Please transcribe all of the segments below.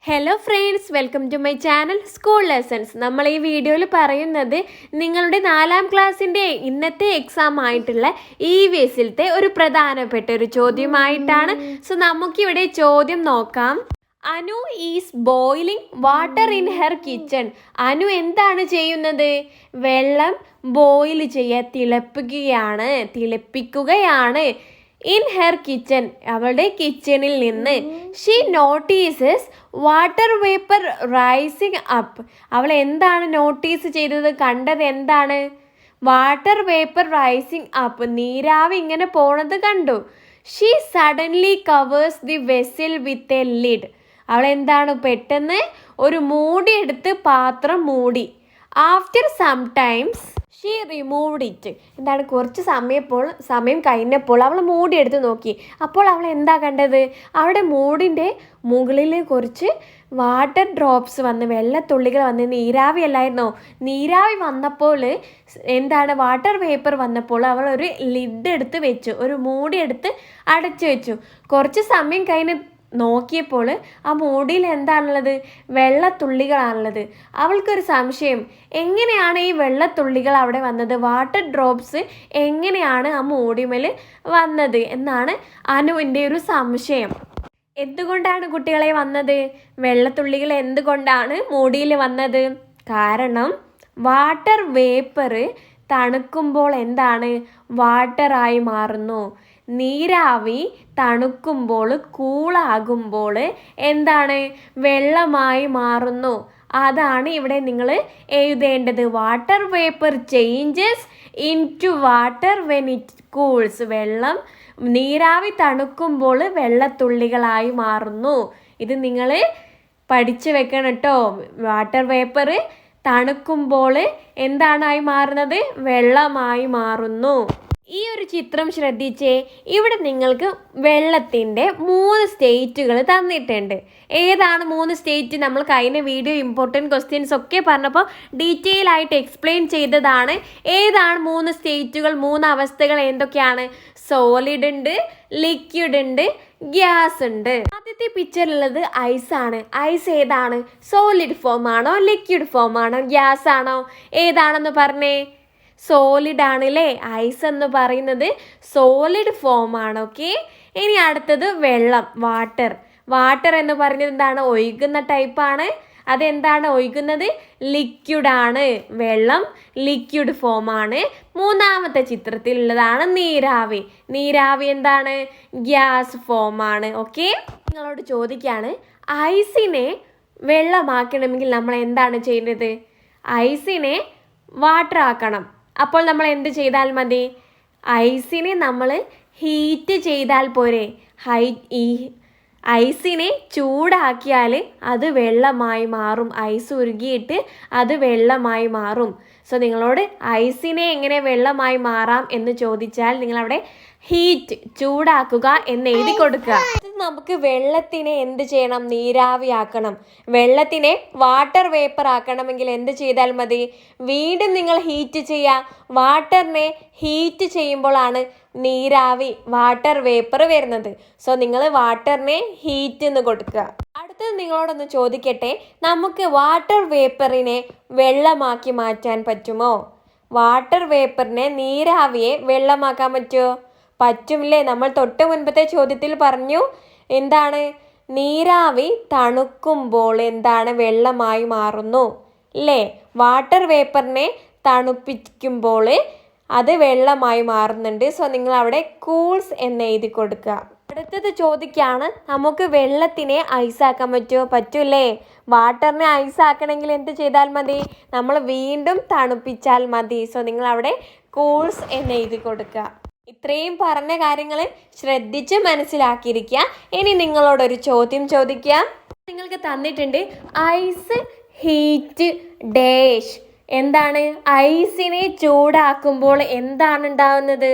Hello friends, welcome to my channel school lessons. നമ്മൾ ഈ വീഡിയോയിൽ പറയുന്നത് നിങ്ങളുടെ 4ാം ക്ലാസ്സിൻ്റെ ഇന്നത്തെ എക്സാം ആയിട്ടുള്ള EVSലത്തെ ഒരു പ്രധാനപ്പെട്ട ഒരു ചോദ്യമായിട്ടാണ്. സോ നമുക്കിവിടെ ചോദ്യം നോക്കാം. Anu is boiling water in her kitchen. Anu എന്താണ് ചെയ്യുന്നത്? വെള്ളം ബോയിൽ തിളപ്പിക്കുകയാണ് ഇൻ ഹെർ കിച്ചൺ, അവളുടെ കിച്ചണിൽ നിന്ന്. She notices water vapour rising up. അവൾ എന്താണ് നോട്ടീസ് ചെയ്തത്? കണ്ടത് എന്താണ്? വാട്ടർ വേപ്പർ റൈസിങ് അപ്പ്, നീരാവി ഇങ്ങനെ പോണത് കണ്ടു. She suddenly covers the vessel with a lid. അവൾ എന്താണ് പെട്ടെന്ന് ഒരു മൂടി എടുത്ത് പാത്രം മൂടി. After some times she removed it. എന്താണ്, കുറച്ച് സമയം കഴിഞ്ഞപ്പോൾ അവൾ മൂടി എടുത്ത് നോക്കി. അപ്പോൾ അവൾ എന്താ കണ്ടത്? അവിടെ മൂടിൻ്റെ മുകളിൽ കുറച്ച് വാട്ടർ ഡ്രോപ്സ് വന്ന്, വെള്ളത്തുള്ളികൾ വന്ന്. നീരാവി അല്ലായിരുന്നോ? നീരാവി വന്നപ്പോൾ എന്താണ്, വാട്ടർ വേപ്പർ വന്നപ്പോൾ അവൾ ഒരു ലിഡ് എടുത്ത് വെച്ചു, ഒരു മൂടി എടുത്ത് അടച്ചു വെച്ചു. കുറച്ച് സമയം കഴിഞ്ഞ് നോക്കിയപ്പോൾ ആ മൂടിയിൽ എന്താണുള്ളത്? വെള്ളത്തുള്ളികളാണുള്ളത്. അവൾക്കൊരു സംശയം, എങ്ങനെയാണ് ഈ വെള്ളത്തുള്ളികൾ അവിടെ വന്നത്? വാട്ടർ ഡ്രോപ്സ് എങ്ങനെയാണ് ആ മൂടിമേൽ വന്നത് എന്നാണ് അനുവിൻ്റെ ഒരു സംശയം. എന്തുകൊണ്ടാണ് കുട്ടികളെ വന്നത്? വെള്ളത്തുള്ളികൾ എന്തുകൊണ്ടാണ് മൂടിയിൽ വന്നത്? കാരണം വാട്ടർ വേപ്പർ തണുക്കുമ്പോൾ എന്താണ്, വാട്ടറായി മാറുന്നു. നീരാവി തണുക്കുമ്പോൾ, കൂളാകുമ്പോൾ എന്താണ്, വെള്ളമായി മാറുന്നു. അതാണ് ഇവിടെ നിങ്ങൾ എഴുതേണ്ടത്. Water vapour changes into water when it cools. നീരാവി തണുക്കുമ്പോൾ വെള്ളത്തുള്ളികളായി മാറുന്നു. ഇത് നിങ്ങൾ പഠിച്ചു വെക്കണം കേട്ടോ. വാട്ടർ വേപ്പർ തണുക്കുമ്പോൾ എന്താണായി മാറുന്നത്? വെള്ളമായി മാറുന്നു. ഈ ഒരു ചിത്രം ശ്രദ്ധിച്ചേ. ഇവിടെ നിങ്ങൾക്ക് വെള്ളത്തിൻ്റെ 3 സ്റ്റേറ്റുകൾ തന്നിട്ടുണ്ട്. ഏതാണ് 3 സ്റ്റേറ്റ്? നമ്മൾ കഴിഞ്ഞ വീഡിയോ ഇമ്പോർട്ടൻറ്റ് ക്വസ്റ്റ്യൻസ് ഒക്കെ പറഞ്ഞപ്പോൾ ഡീറ്റെയിൽ ആയിട്ട് എക്സ്പ്ലെയിൻ ചെയ്തതാണ്. ഏതാണ് 3 സ്റ്റേറ്റുകൾ, 3 അവസ്ഥകൾ എന്തൊക്കെയാണ്? സോളിഡ് ഉണ്ട്, ലിക്വിഡ് ഉണ്ട്, ഗ്യാസ് ഉണ്ട്. ആദ്യത്തെ പിക്ചറിലുള്ളത് ഐസാണ്. ഐസ് ഏതാണ്? സോളിഡ് ഫോം ആണോ, ലിക്വിഡ് ഫോം ആണോ, ഗ്യാസ് ആണോ? ഏതാണെന്ന് പറഞ്ഞേ. സോളിഡ് ആണല്ലേ. ഐസ് എന്ന് പറയുന്നത് സോളിഡ് ഫോം ആണ്. ഓക്കെ, ഇനി അടുത്തത് വെള്ളം, വാട്ടർ എന്ന് പറയുന്നത് എന്താണ്? ഒഴുകുന്ന ടൈപ്പാണ്. അതെന്താണ് ഒഴുകുന്നത്? ലിക്വിഡാണ്. വെള്ളം ലിക്വിഡ് ഫോം ആണ്. മൂന്നാമത്തെ ചിത്രത്തിലുള്ളതാണ് നീരാവി എന്താണ്? ഗ്യാസ് ഫോം ആണ്. ഓക്കെ, നിങ്ങളോട് ചോദിക്കുകയാണ്, ഐസിനെ വെള്ളമാക്കണമെങ്കിൽ നമ്മൾ എന്താണ് ചെയ്യുന്നത്? ഐസിനെ വാട്ടർ ആക്കണം. അപ്പോൾ നമ്മൾ എന്ത് ചെയ്താൽ മതി? ഐസിനെ നമ്മൾ ഹീറ്റ് ചെയ്താൽ പോരെ. ഈ ഐസിനെ ചൂടാക്കിയാൽ അത് വെള്ളമായി മാറും. ഐസ് ഉരുകിയിട്ട് അത് വെള്ളമായി മാറും. സോ നിങ്ങളോട് ഐസിനെ എങ്ങനെ വെള്ളമായി മാറാം എന്ന് ചോദിച്ചാൽ നിങ്ങളവിടെ ഹീറ്റ്, ചൂടാക്കുക എന്ന് എഴുതി കൊടുക്കുക. നമുക്ക് വെള്ളത്തിനെ എന്ത് ചെയ്യണം? നീരാവിയാക്കണം. വെള്ളത്തിനെ വാട്ടർ വേപ്പർ ആക്കണമെങ്കിൽ എന്ത് ചെയ്താൽ മതി? വീണ്ടും നിങ്ങൾ ഹീറ്റ് ചെയ്യുക. വാട്ടറിനെ ഹീറ്റ് ചെയ്യുമ്പോഴാണ് നീരാവി, വാട്ടർ വേപ്പർ വരുന്നത്. സോ നിങ്ങൾ വാട്ടറിനെ ഹീറ്റ് എന്ന് കൊടുക്കുക. അടുത്തത് നിങ്ങളോടൊന്ന് ചോദിക്കട്ടെ, നമുക്ക് വാട്ടർ വേപ്പറിനെ വെള്ളമാക്കി മാറ്റാൻ പറ്റുമോ? വാട്ടർ വേപ്പറിനെ, നീരാവിയെ വെള്ളമാക്കാൻ പറ്റുമോ? പറ്റുമില്ലേ? നമ്മൾ തൊട്ട് മുൻപത്തെ ചോദ്യത്തിൽ പറഞ്ഞു, എന്താണ്? നീരാവി തണുക്കുമ്പോൾ എന്താണ്? വെള്ളമായി മാറുന്നു അല്ലേ? വാട്ടർ വേപ്പറിനെ തണുപ്പിക്കുമ്പോൾ അത് വെള്ളമായി മാറുന്നുണ്ട്. സോ നിങ്ങൾ അവിടെ കൂൾസ് എന്ന് എഴുതി കൊടുക്കുക. അടുത്തത് ചോദിക്കുകയാണ്, നമുക്ക് വെള്ളത്തിനെ ഐസാക്കാൻ പറ്റുമോ? പറ്റൂല്ലേ? വാട്ടറിനെ ഐസാക്കണമെങ്കിൽ എന്ത് ചെയ്താൽ മതി? നമ്മൾ വീണ്ടും തണുപ്പിച്ചാൽ മതി. സോ നിങ്ങൾ അവിടെ കൂൾസ് എന്ന് എഴുതി കൊടുക്കുക. ഇത്രയും പറഞ്ഞ കാര്യങ്ങൾ ശ്രദ്ധിച്ച് മനസ്സിലാക്കിയിരിക്കുക. ഇനി നിങ്ങളോടൊരു ചോദ്യം ചോദിക്കാം. നിങ്ങൾക്ക് തന്നിട്ടുണ്ട് ഐസ് ഹീറ്റ് ഡാഷ്. എന്താണ്? ഐസിനെ ചൂടാക്കുമ്പോൾ എന്താണ് ഉണ്ടാവുന്നത്?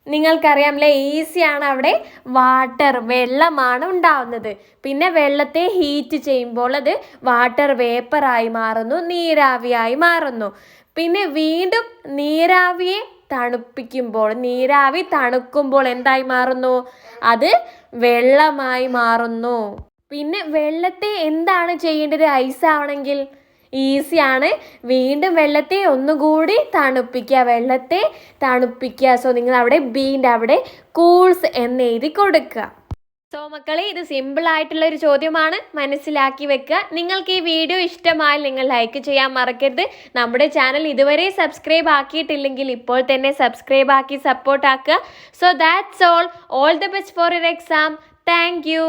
നിങ്ങൾക്കറിയാമല്ലേ, ഈസിയാണ്. അവിടെ വാട്ടർ, വെള്ളമാണ് ഉണ്ടാവുന്നത്. പിന്നെ വെള്ളത്തെ ഹീറ്റ് ചെയ്യുമ്പോൾ അത് വാട്ടർ വേപ്പറായി മാറുന്നു, നീരാവിയായി മാറുന്നു. പിന്നെ വീണ്ടും നീരാവി തണുക്കുമ്പോൾ എന്തായി മാറുന്നു? അത് വെള്ളമായി മാറുന്നു. പിന്നെ വെള്ളത്തെ എന്താണ് ചെയ്യേണ്ടത് ഐസ് ആവണമെങ്കിൽ? ഈസിയാണ്. വീണ്ടും വെള്ളത്തെ ഒന്നുകൂടി തണുപ്പിക്കുക, വെള്ളത്തെ തണുപ്പിക്കുക. സോ നിങ്ങൾ അവിടെ ബീൻ്റെ അവിടെ കൂൾസ് എന്ന് എഴുതി കൊടുക്കുക. സോ മക്കളെ, ഇത് സിമ്പിൾ ആയിട്ടുള്ള ഒരു ചോദ്യമാണ്, മനസ്സിലാക്കി വെക്കുക. നിങ്ങൾക്ക് ഈ വീഡിയോ ഇഷ്ടമായാൽ നിങ്ങൾ ലൈക്ക് ചെയ്യാൻ മറക്കരുത്. നമ്മുടെ ചാനൽ ഇതുവരെ സബ്സ്ക്രൈബ് ആക്കിയിട്ടില്ലെങ്കിൽ ഇപ്പോൾ തന്നെ സബ്സ്ക്രൈബ് ആക്കി സപ്പോർട്ട് ആക്കുക. So that's all the best for your exam. Thank you.